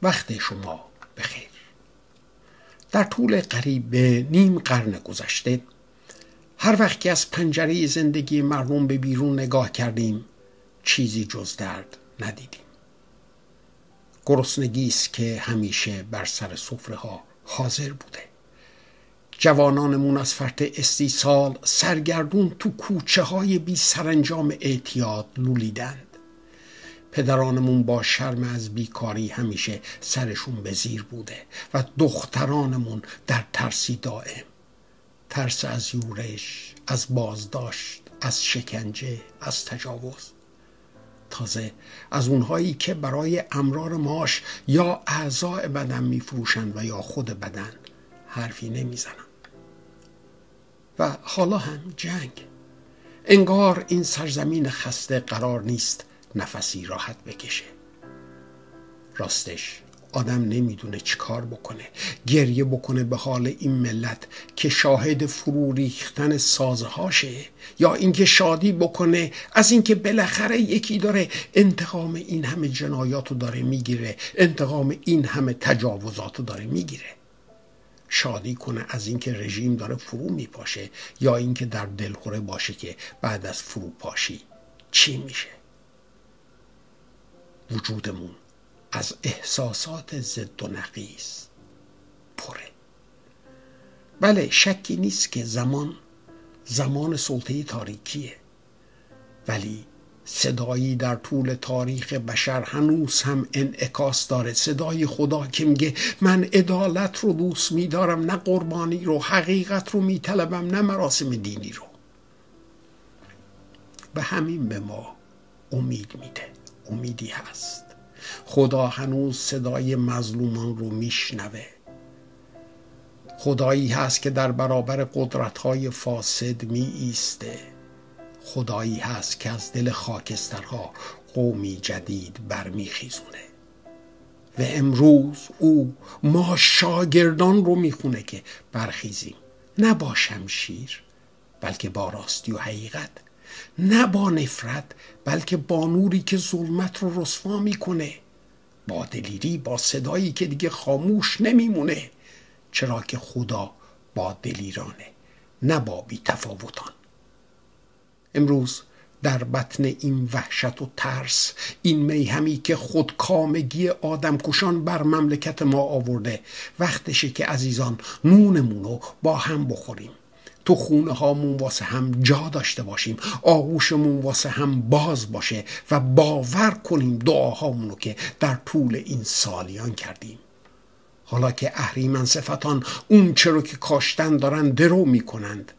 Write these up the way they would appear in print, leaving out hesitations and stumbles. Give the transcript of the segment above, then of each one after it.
وقت شما بخیر. در طول قریب به نیم قرن گذشته هر وقت که از پنجره زندگی مردم به بیرون نگاه کردیم چیزی جز درد ندیدیم. گرسنگی است که همیشه بر سر سفره ها حاضر بوده. جوانانمون از فرط استیصال سرگردون تو کوچه های بی سرانجام اعتیاد لولیدند. پدرانمون با شرم از بیکاری همیشه سرشون به زیر بوده و دخترانمون در ترسی دائم. ترس از یورش، از بازداشت، از شکنجه، از تجاوز. تازه از اونهایی که برای امرار معاش یا اعضاء بدن میفروشند و یا خود بدن حرفی نمیزنند. و حالا هم جنگ. انگار این سرزمین خسته قرار نیست نفسی راحت بکشه. راستش آدم نمیدونه چی کار بکنه. گریه بکنه به حال این ملت که شاهد فرو ریختن سازهاشه، یا اینکه شادی بکنه از اینکه بالاخره یکی داره انتقام این همه جنایاتو داره میگیره، انتقام این همه تجاوزاتو داره میگیره. شادی کنه از اینکه رژیم داره فرو میپاشه، یا اینکه در دلخوره باشه که بعد از فروپاشی چی میشه. وجودمون از احساسات ضد و نقیض پره. بله، شکی نیست که زمان سلطه تاریکیه، ولی صدایی در طول تاریخ بشر هنوز هم انعکاس داره. صدای خدا که میگه من عدالت رو دوست میدارم، نه قربانی رو. حقیقت رو میطلبم، نه مراسم دینی رو. به همین به ما امید میده. امیدی هست. خدا هنوز صدای مظلومان رو میشنوه. خدایی هست که در برابر قدرت‌های فاسد می ایسته. خدایی هست که از دل خاکسترها قومی جدید برمیخیزونه. و امروز او ما شاگردان رو میخونه که برخیزیم، نه با شمشیر بلکه با راستی و حقیقت، نه با نفرت بلکه با نوری که ظلمت رو رسوا میکنه، با دلیری، با صدایی که دیگه خاموش نمیمونه، چرا که خدا با دلیرانه، نه با بی تفاوتان. امروز در بطن این وحشت و ترس، این میهمی که خودکامگی آدم کشان بر مملکت ما آورده، وقتشه که عزیزان نونمونو با هم بخوریم، تو خونه هامون واسه هم جا داشته باشیم، آغوشمون واسه هم باز باشه و باور کنیم دعاهامونو که در طول این سالیان کردیم. حالا که اهریمن صفتان اون چرا که کاشتن دارن درو میکنند،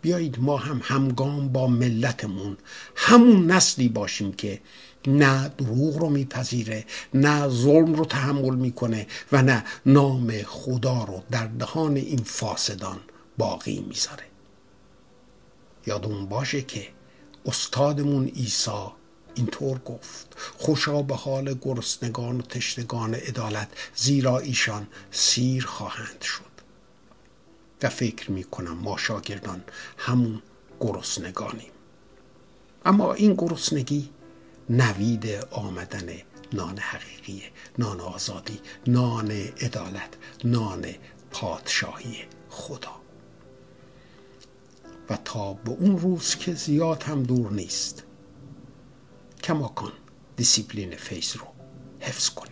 بیایید ما هم همگام با ملتمون همون نسلی باشیم که نه دروغ رو میپذیره، نه ظلم رو تحمل میکنه و نه نام خدا رو در دهان این فاسدان باقی میذاره. یادمون باشه که استادمون عیسی اینطور گفت: خوشا به حال گرسنگان و تشنگان عدالت، زیرا ایشان سیر خواهند شد. و فکر میکنم ما شاگردان همون گرسنگانیم. اما این گرسنگی نوید آمدن نان حقیقیه، نان آزادی، نان عدالت، نان پادشاهی خدا. و تا به اون روز که زیاد هم دور نیست، کماکان دیسیپلین فیض رو حفظ کنیم.